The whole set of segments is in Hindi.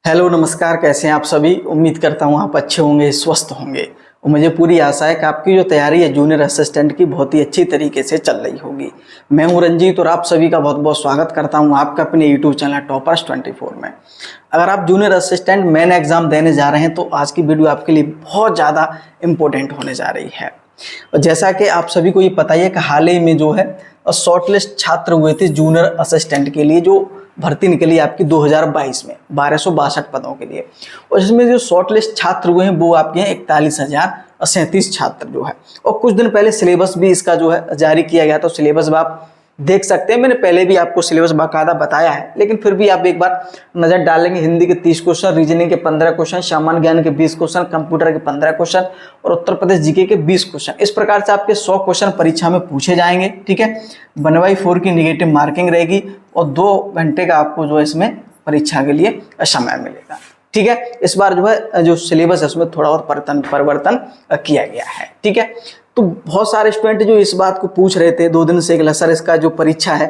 हेलो नमस्कार, कैसे हैं आप सभी। उम्मीद करता हूं आप अच्छे होंगे, स्वस्थ होंगे और मुझे पूरी आशा है कि आपकी जो तैयारी है जूनियर असिस्टेंट की बहुत ही अच्छी तरीके से चल रही होगी। मैं हूं रंजीत और आप सभी का बहुत बहुत स्वागत करता हूं आपका अपने यूट्यूब चैनल टॉपर्स 24 में। अगर आप जूनियर असिस्टेंट मेन एग्जाम देने जा रहे हैं तो आज की वीडियो आपके लिए बहुत ज़्यादा इम्पोर्टेंट होने जा रही है। और जैसा कि आप सभी को ये पता ही है कि हाल ही में जो है शॉर्टलिस्ट छात्र हुए थे जूनियर असिस्टेंट के लिए, जो भर्ती निकली आपकी 2022 में 1262 पदों के लिए। और इसमें जो शॉर्टलिस्ट छात्र हुए हैं वो आपके हैं 41,037 छात्र जो है। और कुछ दिन पहले सिलेबस भी इसका जो है जारी किया गया, तो सिलेबस आप देख सकते हैं। मैंने पहले भी आपको सिलेबस बाकायदा बताया है, लेकिन फिर भी आप एक बार नजर डालेंगे। हिंदी के 30 क्वेश्चन, रीजनिंग के 15 क्वेश्चन, सामान्य ज्ञान के 20 क्वेश्चन, कंप्यूटर के 15 क्वेश्चन और उत्तर प्रदेश जीके के 20 क्वेश्चन। इस प्रकार से आपके 100 क्वेश्चन परीक्षा में पूछे जाएंगे। ठीक है, 1/4 की निगेटिव मार्किंग रहेगी और 2 घंटे का आपको जो है इसमें परीक्षा के लिए समय मिलेगा। ठीक है, इस बार जो है जो सिलेबस है उसमें थोड़ा और परिवर्तन किया गया है। ठीक है, तो बहुत सारे स्टूडेंट जो इस बात को पूछ रहे थे 2 दिन से कि सर इसका जो परीक्षा है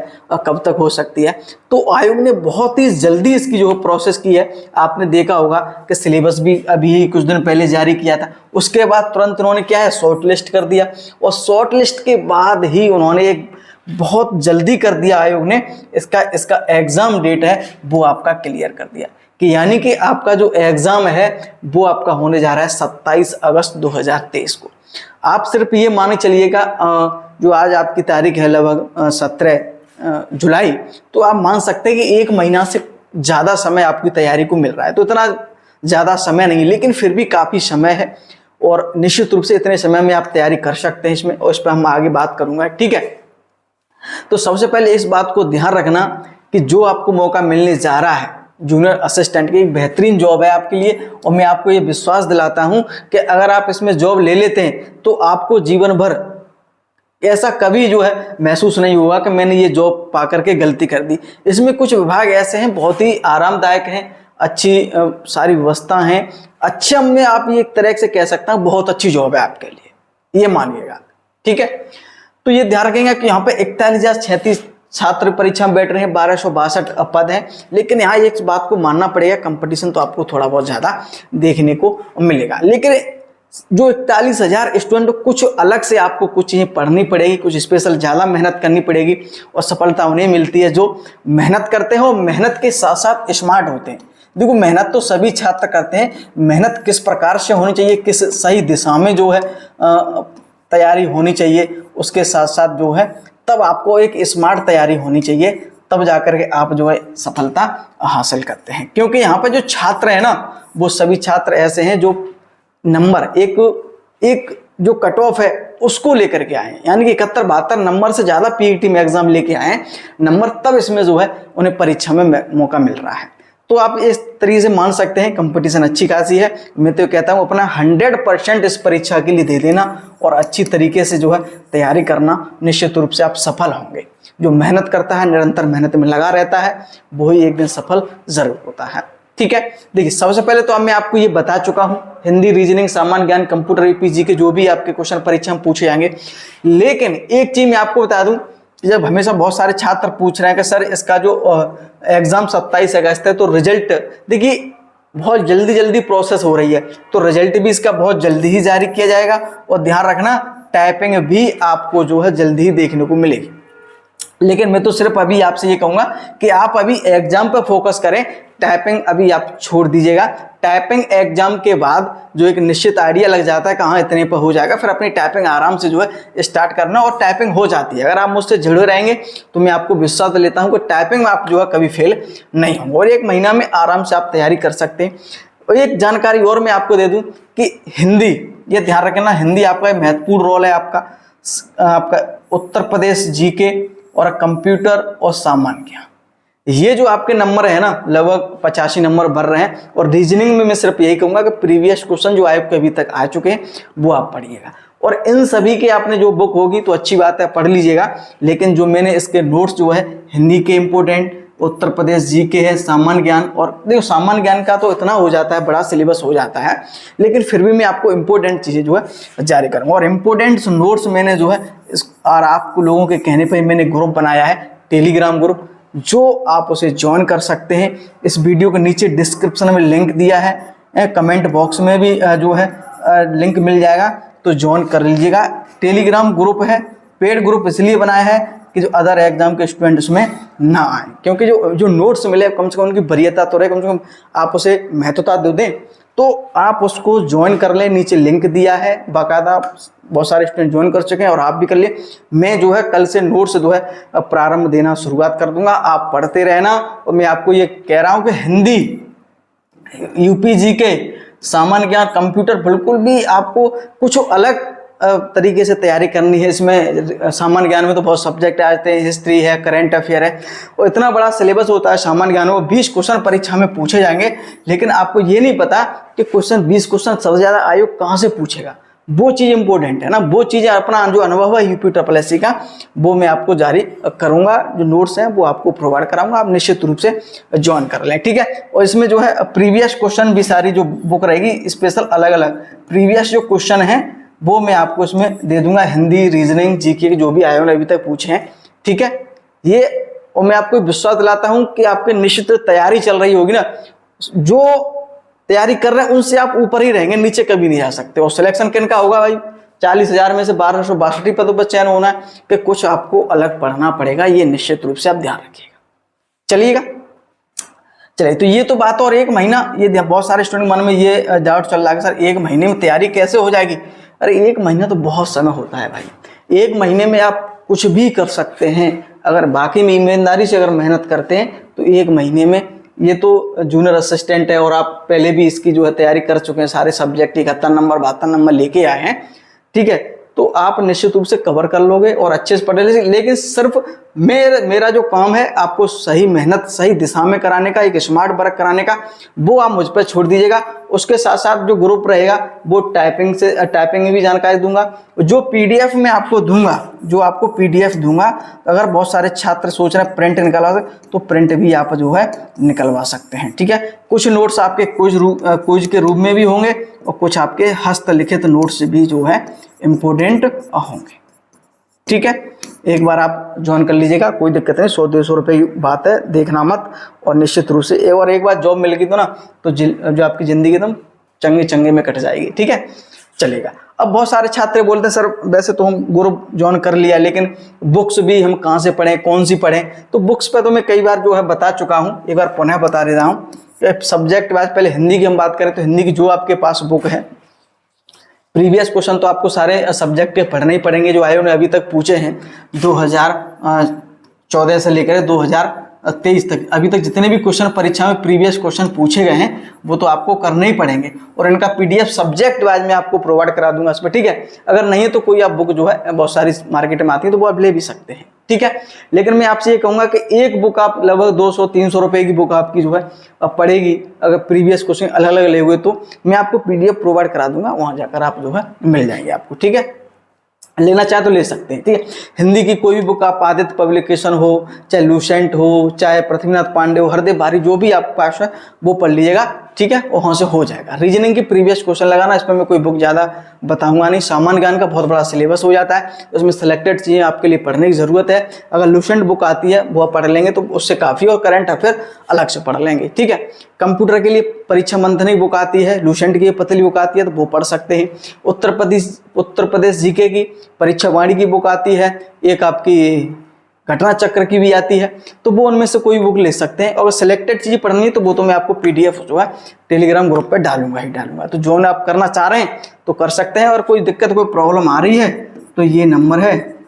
कब तक हो सकती है, तो आयोग ने बहुत ही जल्दी इसकी जो प्रोसेस की है। आपने देखा होगा कि सिलेबस भी अभी कुछ दिन पहले जारी किया था, उसके बाद तुरंत उन्होंने क्या है शॉर्ट लिस्ट कर दिया और शॉर्ट लिस्ट के बाद ही उन्होंने एक बहुत जल्दी कर दिया आयोग ने इसका एग्जाम डेट है वो आपका क्लियर कर दिया कि यानी कि आपका जो एग्जाम है वो आपका होने जा रहा है 27 अगस्त 2023 को। आप सिर्फ ये माने चलिएगा, जो आज आपकी तारीख है लगभग 17 जुलाई, तो आप मान सकते हैं कि 1 महीना से ज़्यादा समय आपकी तैयारी को मिल रहा है। तो इतना ज़्यादा समय नहीं, लेकिन फिर भी काफ़ी समय है और निश्चित रूप से इतने समय में आप तैयारी कर सकते हैं इसमें, और इस पर हम आगे बात करूँगा। ठीक है, तो सबसे पहले इस बात को ध्यान रखना कि जो आपको मौका मिलने जा रहा है जूनियर असिस्टेंट की, एक बेहतरीन जॉब है आपके लिए। और मैं आपको ये विश्वास दिलाता हूं कि अगर आप इसमें जॉब ले लेते हैं तो आपको जीवन भर ऐसा कभी जो है महसूस नहीं होगा कि मैंने ये जॉब पा करके गलती कर दी। इसमें कुछ विभाग ऐसे हैं बहुत ही आरामदायक हैं, अच्छी सारी व्यवस्था हैं, अच्छा में आप ये एक तरह से कह सकता हूँ बहुत अच्छी जॉब है आपके लिए, ये मानिएगा। ठीक है, तो ये ध्यान रखेंगे कि यहाँ पे 41,036 छात्र परीक्षा में बैठ रहे हैं, 1262 पद हैं। लेकिन यहाँ एक बात को मानना पड़ेगा, कंपटीशन तो आपको थोड़ा बहुत ज़्यादा देखने को मिलेगा। लेकिन जो 41,000 स्टूडेंट, कुछ अलग से आपको कुछ चीज़ें पढ़नी पड़ेगी, कुछ स्पेशल ज़्यादा मेहनत करनी पड़ेगी और सफलता उन्हें मिलती है जो मेहनत करते हैं और मेहनत के साथ साथ स्मार्ट होते हैं। देखो, मेहनत तो सभी छात्र करते हैं, मेहनत किस प्रकार से होनी चाहिए, किस सही दिशा में जो है तैयारी होनी चाहिए, उसके साथ साथ जो है तब आपको एक स्मार्ट तैयारी होनी चाहिए, तब जाकर के आप जो है सफलता हासिल करते हैं। क्योंकि यहाँ पर जो छात्र हैं ना, वो सभी छात्र ऐसे हैं जो नंबर एक जो कट ऑफ है उसको लेकर के आए हैं, यानी कि 71-72 नंबर से ज़्यादा पीईटी में एग्जाम लेके आए हैं नंबर, तब इसमें जो है उन्हें परीक्षा में मौका मिल रहा है। तो आप इस तरीके से मान सकते हैं कंपटीशन अच्छी खासी है। मैं तो कहता हूँ अपना 100% इस परीक्षा के लिए दे देना और अच्छी तरीके से जो है तैयारी करना, निश्चित रूप से आप सफल होंगे। जो मेहनत करता है, निरंतर मेहनत में लगा रहता है, वही एक दिन सफल जरूर होता है। ठीक है, देखिए सबसे पहले तो मैं आपको ये बता चुका हूँ हिंदी, रीजनिंग, सामान्य ज्ञान, कंप्यूटर, यूपीजी के जो भी आपके क्वेश्चन परीक्षा में पूछे जाएंगे। लेकिन एक चीज मैं आपको बता दूं, जब हमेशा बहुत सारे छात्र पूछ रहे हैं कि सर इसका जो एग्जाम 27 अगस्त है, तो रिजल्ट देखिए बहुत जल्दी प्रोसेस हो रही है, तो रिजल्ट भी इसका बहुत जल्दी ही जारी किया जाएगा। और ध्यान रखना, टाइपिंग भी आपको जो है जल्दी ही देखने को मिलेगी। लेकिन मैं तो सिर्फ अभी आपसे ये कहूंगा कि आप अभी एग्जाम पर फोकस करें, टाइपिंग अभी आप छोड़ दीजिएगा। टाइपिंग एग्जाम के बाद जो एक निश्चित आइडिया लग जाता है कहाँ इतने पर हो जाएगा, फिर अपनी टाइपिंग आराम से जो है स्टार्ट करना, और टाइपिंग हो जाती है। अगर आप मुझसे जुड़े रहेंगे तो मैं आपको विश्वास लेता हूँ कि टाइपिंग में आप जो है कभी फेल नहीं होंगे और 1 महीना में आराम से आप तैयारी कर सकते हैं। और एक जानकारी और मैं आपको दे दूँ कि हिंदी, ये ध्यान रखना, हिंदी आपका महत्वपूर्ण रोल है। आपका उत्तर प्रदेश जीके और कंप्यूटर और सामान्य ज्ञान, ये जो आपके नंबर है ना, लगभग 85 नंबर भर रहे हैं। और रीजनिंग में मैं सिर्फ यही कहूंगा कि प्रीवियस क्वेश्चन जो आयोग के अभी तक आ चुके हैं वो आप पढ़िएगा। और इन सभी के आपने जो बुक होगी तो अच्छी बात है, पढ़ लीजिएगा। लेकिन जो मैंने इसके नोट्स जो है हिंदी के इम्पोर्टेंट, उत्तर प्रदेश जीके है, सामान्य ज्ञान, और देखो सामान्य ज्ञान का तो इतना हो जाता है, बड़ा सिलेबस हो जाता है, लेकिन फिर भी मैं आपको इम्पोर्टेंट चीज़ें जो है जारी करूँगा। और इम्पोर्टेंट नोट्स मैंने जो है और आपको लोगों के कहने पर मैंने ग्रुप बनाया है, टेलीग्राम ग्रुप, जो आप उसे ज्वाइन कर सकते हैं। इस वीडियो के नीचे डिस्क्रिप्शन में लिंक दिया है, कमेंट बॉक्स में भी जो है लिंक मिल जाएगा, तो ज्वाइन कर लीजिएगा। टेलीग्राम ग्रुप है, पेड ग्रुप इसलिए बनाया है कि जो अदर एग्जाम के स्टूडेंट उसमें ना आए, क्योंकि जो नोट्स मिले कम से कम उनकी वरीयता तो रहे, कम से कम आप उसे महत्वता दे दें, तो आप उसको ज्वाइन कर लें। नीचे लिंक दिया है, बाकायदा बहुत सारे स्टूडेंट ज्वाइन कर चुके हैं और आप भी कर लिए। मैं जो है कल से नोट्स जो है प्रारंभ देना शुरुआत कर दूंगा, आप पढ़ते रहना। और मैं आपको ये कह रहा हूँ कि हिंदी, यूपीजी के सामान्य ज्ञान, कंप्यूटर, बिल्कुल भी आपको कुछ अलग तरीके से तैयारी करनी है। इसमें सामान्य ज्ञान में तो बहुत सब्जेक्ट आते हैं, हिस्ट्री है, करंट अफेयर है, और इतना बड़ा सिलेबस होता है सामान्य ज्ञान में। 20 क्वेश्चन परीक्षा में पूछे जाएंगे, लेकिन आपको ये नहीं पता कि 20 क्वेश्चन सबसे ज़्यादा आयोग कहाँ से पूछेगा। वो चीज़ इंपॉर्टेंट है ना, वो चीज़ें अपना जो अनुभव है UPSSC का वो मैं आपको जारी करूँगा। जो नोट्स हैं वो आपको प्रोवाइड कराऊंगा, आप निश्चित रूप से ज्वाइन कर लें, ठीक है। और इसमें जो है प्रीवियस क्वेश्चन भी सारी जो बुक रहेगी स्पेशल अलग अलग प्रीवियस जो क्वेश्चन हैं वो मैं आपको इसमें दे दूंगा। हिंदी, रीजनिंग, जीके के जो भी आए हैं अभी तक पूछे हैं, ठीक है ये। और मैं आपको विश्वास दिलाता हूं कि आपकी निश्चित तैयारी चल रही होगी ना, जो तैयारी कर रहे हैं उनसे आप ऊपर ही रहेंगे, नीचे कभी नहीं जा सकते। और सिलेक्शन किन का होगा भाई? 40,000 में से 1262 पदों पर चयन होना है, कि कुछ आपको अलग पढ़ना पड़ेगा, ये निश्चित रूप से आप ध्यान रखिएगा। चलिएगा, चलिए, तो ये तो बात। और 1 महीना, ये बहुत सारे स्टूडेंट मन में ये डाउट चल रहा है कि सर 1 महीने में तैयारी कैसे हो जाएगी? अरे 1 महीना तो बहुत समय होता है भाई। 1 महीने में आप कुछ भी कर सकते हैं, अगर बाकी में ईमानदारी से अगर मेहनत करते हैं तो 1 महीने में। ये तो जूनियर असिस्टेंट है और आप पहले भी इसकी जो है तैयारी कर चुके हैं, सारे सब्जेक्ट 71 नंबर 72 नंबर लेके आए हैं, ठीक है, तो आप निश्चित रूप से कवर कर लोगे और अच्छे से पढ़ लेंगे। लेकिन सिर्फ मेरा जो काम है आपको सही मेहनत सही दिशा में कराने का, एक स्मार्ट वर्क कराने का, वो आप मुझ पर छोड़ दीजिएगा। उसके साथ साथ जो ग्रुप रहेगा वो टाइपिंग में भी जानकारी दूंगा। जो PDF में आपको दूंगा, जो आपको PDF दूंगा, अगर बहुत सारे छात्र सोच रहे हैं प्रिंट निकलवा तो प्रिंट भी आप जो है निकलवा सकते हैं, ठीक है। कुछ नोट्स आपके क्विज के रूप में भी होंगे और कुछ आपके हस्तलिखित नोट्स भी जो है इम्पोर्टेंट होंगे, ठीक है। एक बार आप ज्वाइन कर लीजिएगा, कोई दिक्कत नहीं, 100-150 रुपये की बात है, देखना मत। और निश्चित रूप से एक बार जॉब मिल गई तो ना, तो जो आपकी ज़िंदगी एकदम चंगे में कट जाएगी, ठीक है, चलेगा। अब बहुत सारे छात्र बोलते हैं सर वैसे तो हम ग्रुप ज्वाइन कर लिया, लेकिन बुक्स भी हम कहाँ से पढ़ें, कौन सी पढ़ें? तो बुक्स पे तो मैं कई बार जो है बता चुका हूँ, एक बार पुनः बता रहा हूँ। सब्जेक्ट वाइज पहले हिंदी की हम बात करें तो हिंदी की जो आपके पास बुक है, प्रीवियस क्वेश्चन तो आपको सारे सब्जेक्ट के पढ़ने ही पड़ेंगे जो आयोग ने अभी तक पूछे हैं 2014 से लेकर 2023 तक। अभी तक जितने भी क्वेश्चन परीक्षा में प्रीवियस क्वेश्चन पूछे गए हैं वो तो आपको करने ही पड़ेंगे, और इनका PDF सब्जेक्ट वाइज में आपको प्रोवाइड करा दूंगा इसमें, ठीक है। अगर नहीं है तो कोई आप बुक जो है बहुत सारी मार्केट में आती है तो वो आप ले भी सकते हैं, ठीक है। लेकिन मैं आपसे ये कहूँगा कि एक बुक आप लगभग 200-300 रुपये की बुक आपकी जो है अब पड़ेगी। अगर प्रीवियस क्वेश्चन अलग अलग ले हुए तो मैं आपको PDF प्रोवाइड करा दूंगा, वहाँ जाकर आप जो है मिल जाएंगे आपको, ठीक है। लेना चाहे तो ले सकते हैं, ठीक है। हिंदी की कोई भी बुक आप आदित्य पब्लिकेशन हो, चाहे लूसेंट हो, चाहे पृथ्वीनाथ पांडे हो, हरदेव बारी, जो भी आपके पास है वो पढ़ लीजिएगा, ठीक है, वहाँ से हो जाएगा। रीजनिंग की प्रीवियस क्वेश्चन लगाना, इस पर मैं कोई बुक ज़्यादा बताऊंगा नहीं। सामान्य ज्ञान का बहुत बड़ा सिलेबस हो जाता है, उसमें सेलेक्टेड चीज़ें आपके लिए पढ़ने की ज़रूरत है। अगर लूसेंट बुक आती है वो आप पढ़ लेंगे तो उससे काफ़ी, और करंट अफेयर अलग से पढ़ लेंगे, ठीक है। कंप्यूटर के लिए परीक्षा मंथनी बुक आती है, लूसेंट की पतली बुक आती है तो वो पढ़ सकते हैं। उत्तर प्रदेश जीके की परीक्षा वाणी की बुक आती है, एक आपकी घटना चक्र की भी आती है, तो वो उनमें से कोई बुक ले सकते हैं। अगर सिलेक्टेड चीज़ें पढ़नी है तो वो तो मैं आपको PDF जो है टेलीग्राम ग्रुप पे डालूंगा। तो जो आप करना चाह रहे हैं तो कर सकते हैं। और कोई दिक्कत कोई प्रॉब्लम आ रही है तो ये नंबर है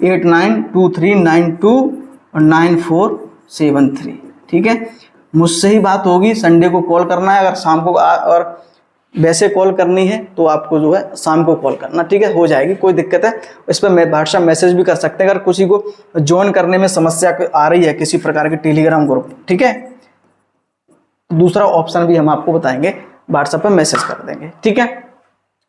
8923929473, ठीक है। मुझसे ही बात होगी, संडे को कॉल करना है, अगर शाम को और वैसे कॉल करनी है तो आपको जो है शाम को कॉल करना, ठीक है, हो जाएगी, कोई दिक्कत है। इस पर व्हाट्सएप मैसेज भी कर सकते हैं अगर किसी को ज्वाइन करने में समस्या आ रही है किसी प्रकार के टेलीग्राम ग्रुप, ठीक है। दूसरा ऑप्शन भी हम आपको बताएंगे, व्हाट्सएप पर मैसेज कर देंगे, ठीक है।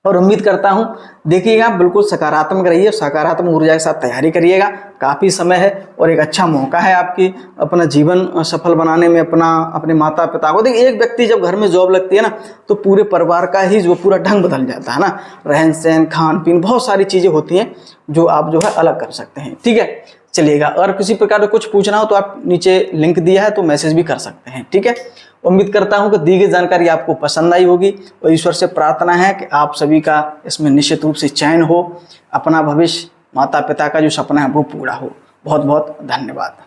और उम्मीद करता हूं देखिएगा, बिल्कुल सकारात्मक रहिए, सकारात्मक ऊर्जा के साथ तैयारी करिएगा। काफ़ी समय है और एक अच्छा मौका है आपकी अपना जीवन सफल बनाने में, अपने माता पिता को। देखिए, एक व्यक्ति जब घर में जॉब लगती है ना तो पूरे परिवार का ही जो पूरा ढंग बदल जाता है ना, रहन सहन, खान पीन, बहुत सारी चीज़ें होती हैं जो आप जो है अलग कर सकते हैं, ठीक है। चलिएगा। अगर किसी प्रकार का कुछ पूछना हो तो आप नीचे लिंक दिया है तो मैसेज भी कर सकते हैं, ठीक है। उम्मीद करता हूं कि दी गई जानकारी आपको पसंद आई होगी और ईश्वर से प्रार्थना है कि आप सभी का इसमें निश्चित रूप से चयन हो, अपना भविष्य, माता पिता का जो सपना है वो पूरा हो। बहुत बहुत धन्यवाद।